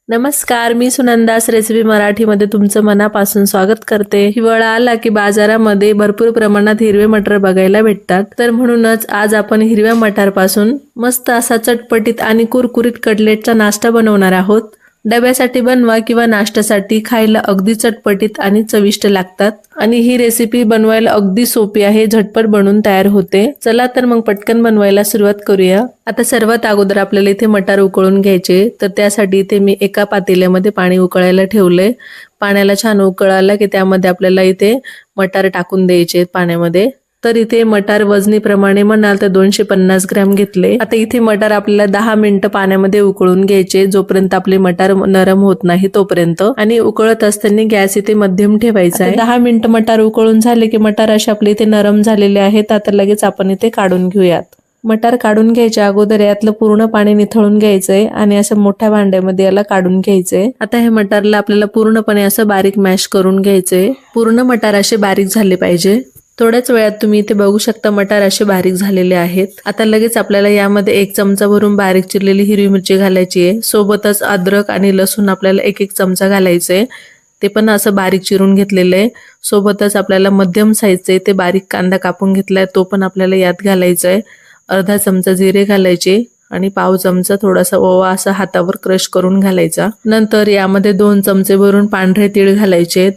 नमस्कार, मी सुनंदास रेसिपी मराठीमध्ये तुमचं मनापासून स्वागत करते। हिवाळा आला की बाजारामध्ये भरपूर प्रमाणात हिरवे मटार बघायला भेटतात। तर म्हणूनच आज आपण हिरव्या मटारपासून मस्त असा चटपटीत आणि कुरकुरीत कटलेटचा नाश्ता बनवणार आहोत। डब्यासाठी बनवा किंवा नाश्त्यासाठी खायला अगदी चटपटीत आणि चविष्ट लागतात आणि ही रेसिपी बनवायला अगदी सोपी आहे, झटपट बनवून तयार होते। चला तर मग पटकन बनवायला सुरुवात करूया। आता सर्वात अगोदर आपल्याला इथे मटार उकळून घ्यायचे। तर त्यासाठी इथे मी एका पातेल्यामध्ये पाणी उकळायला ठेवले। पाण्याला छान उकळ आला की त्यामध्ये आपल्याला इथे मटार टाकून द्यायचे पाण्यामध्ये। तर इथे मटार वजनीप्रमाणे म्हणाल तर 250 ग्रॅम घेतले। आता इथे मटार आपल्याला 10 मिनिटं पाण्यामध्ये उकळून घ्यायचे, जोपर्यंत आपले मटार नरम होत नाही तोपर्यंत। आणि उकळत असताना गॅस इथे मध्यम ठेवायचा आहे। 10 मिनिटं मटार उकळून झाले की मटार असे आपले इथे नरम झालेले आहेत। आता लगेच आपण इथे काढून घेऊयात। मटार काढून घ्यायच्या अगोदर यातलं पूर्ण पाणी निथळून घ्यायचंय आणि असं मोठ्या भांड्यामध्ये याला काढून घ्यायचंय। आता हे मटारला आपल्याला पूर्णपणे असं बारीक मॅश करून घ्यायचंय। पूर्ण मटार असे बारीक झाले पाहिजे। थोड्याच वेळात तुम्ही इथे बघू शकता मटार असे बारीक झालेले आहेत। आता लगेच आपल्याला यामध्ये 1 चमचा भरून बारीक चिरलेली हिरवी मिरची घालायची आहे। सोबतच अद्रक आणि लसूण आपल्याला 1-1 चमचा घालायचंय, ते पण असं बारीक चिरून घेतलेलं आहे। सोबतच आपल्याला मध्यम साईजचे ते बारीक कांदा कापून घेतलाय, तो पण आपल्याला यात घालायचा आहे। अर्धा चमचा जिरे घालायचे आणि पाव चमचा थोडासा ओवा असा हातावर क्रश करून घालायचा। नंतर यामध्ये 2 चमचे भरून पांढरे तीळ घालायचे।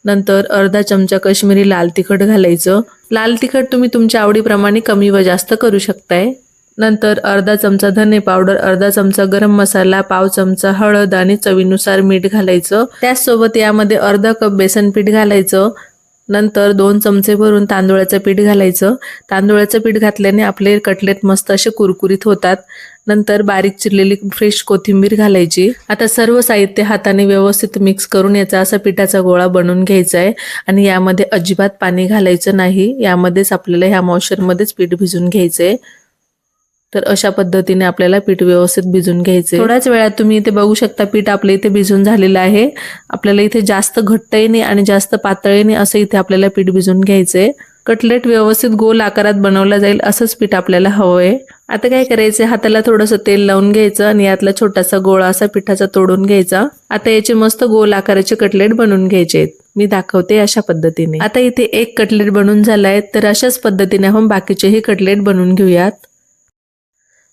नंतर अर्धा चमचा काश्मीरी लाल तिखट घालायचं। लाल तिखट तुम्ही तुमच्या आवडीप्रमाणे कमी व जास्त करू शकताय। नंतर अर्धा चमचा धने पावडर, अर्धा चमचा गरम मसाला, पाव चमचा हळद आणि चवीनुसार मीठ घालायचं। त्याचसोबत यामध्ये अर्धा कप बेसन पीठ घालायचं। नंतर 2 चमचे भरून तांदूळाचं पीठ घालायचं। तांदूळाचं पीठ घातल्याने आपले कटलेट मस्त असे कुरकुरीत होतात। नंतर बारीक चिरलेली फ्रेश कोथिंबीर घालायची। आता सर्व साहित्य हाताने व्यवस्थित मिक्स करून याचा असा पिठाचा गोळा बनवून घ्यायचा आहे आणि यामध्ये अजिबात पाणी घालायचं नाही। यामध्येच आपल्याला ह्या मॉइश्चरमध्येच पीठ भिजून घ्यायचंय। तर अशा पद्धतीने आपल्याला पीठ व्यवस्थित भिजून घ्यायचे। थोड्याच वेळात तुम्ही इथे बघू शकता पीठ आपले इथे भिजून झालेलं आहे। आपल्याला इथे जास्त घट्टही नाही आणि जास्त पातळही नाही असं इथे आपल्याला पीठ भिजून घ्यायचंय। कटलेट व्यवस्थित गोल आकारात बनवला जाईल असंच पीठ आपल्याला हवंय। आता काय करायचं, हाताला थोडंसं तेल लावून घ्यायचं आणि यातला छोटासा गोळा असा पिठाचा तोडून घ्यायचा। आता याचे मस्त गोल आकाराचे कटलेट बनवून घ्यायचे। मी दाखवते अशा पद्धतीने। आता इथे एक कटलेट बनवून झालाय, तर अशाच पद्धतीने आपण बाकीचेही कटलेट बनवून घेऊयात।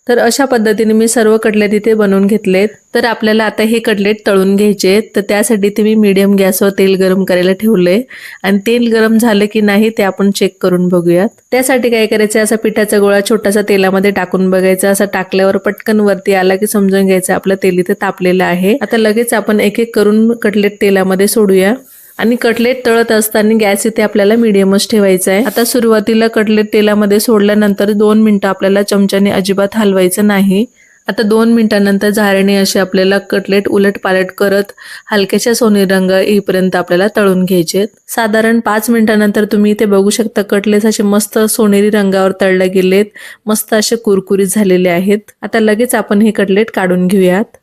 तर अशा पद्धतीने मी सर्व कटलेट इथे बनवून घेतलेत। तर आपल्याला आता हे कटलेट तळून घ्यायचे। तर त्यासाठी इथे मी मीडियम गॅसवर तेल गरम करायला ठेवले आणि तेल गरम झालं की नाही ते आपण चेक करून बघूयात। त्यासाठी काय करायचं, असा पिठाचा गोळा छोटासा तेलामध्ये टाकून बघायचा। असा टाकल्यावर पटकन वरती आला की समजून घ्यायचं आपलं तेल इथे तापलेलं आहे। आता लगेच आपण एक एक करून कटलेट तेलामध्ये सोडूया आणि कटलेट तळत असताना गॅस इथे आपल्याला मीडियमच ठेवायचा आहे। आता सुरुवातीला कटलेट तेलामध्ये सोडल्यानंतर 2 मिनिटं आपल्याला चमच्याने अजिबात हलवायचं नाही। आता 2 मिनिटांनंतर झाऱ्याने असे आपल्याला कटलेट उलटपालट करत हलक्याच्या सोनेरी रंग येईपर्यंत आपल्याला तळून घ्यायचे। साधारण 5 मिनिटांनंतर तुम्ही इथे बघू शकता कटलेट असे मस्त सोनेरी रंगावर तळले गेलेत, मस्त असे कुरकुरीत झालेले आहेत। आता लगेच आपण हे कटलेट काढून घेऊयात।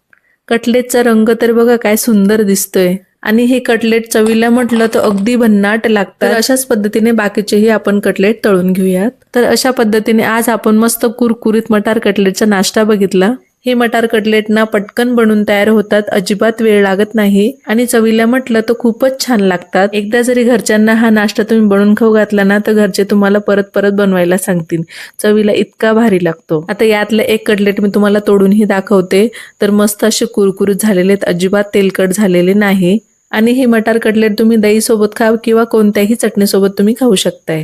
कटलेटचा रंग तर बघा काय सुंदर दिसतोय आणि हे कटलेट चवीला म्हटलं तर अगदी भन्नाट लागतात। अशाच पद्धतीने बाकीचेही आपण कटलेट तळून घेऊयात। तर अशा पद्धतीने आज आपण मस्त कुरकुरीत मटार कटलेटचा नाश्ता बघितला। हे मटार कटलेट ना पटकन बनून तयार होतात, अजिबात वेळ लागत नाही आणि चवीला म्हटलं तर खूपच छान लागतात। एकदा जरी घरच्यांना हा नाश्ता तुम्ही बनवून खाऊ घातला ना तर घरचे तुम्हाला परत परत बनवायला सांगतील, चवीला इतका भारी लागतो। आता यातलं एक कटलेट मी तुम्हाला तोडूनही दाखवते। तर मस्त असे कुरकुरीत झालेले आहेत, अजिबात तेलकट झालेले नाही आणि हे मटार कटलेट तुम्ही दही सोबत खा किंवा कोणत्याही चटणीसोबत तुम्ही खाऊ शकताय।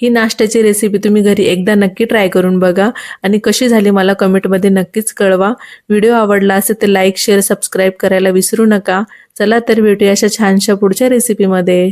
ही नाश्त्याची रेसिपी तुम्ही घरी एकदा नक्की ट्राय करून बघा आणि कशी झाली मला कमेंटमध्ये नक्कीच कळवा। व्हिडिओ आवडला असेल तर लाईक, शेअर, सबस्क्राईब करायला विसरू नका। चला तर भेटूया अशा छानशा पुढच्या रेसिपीमध्ये।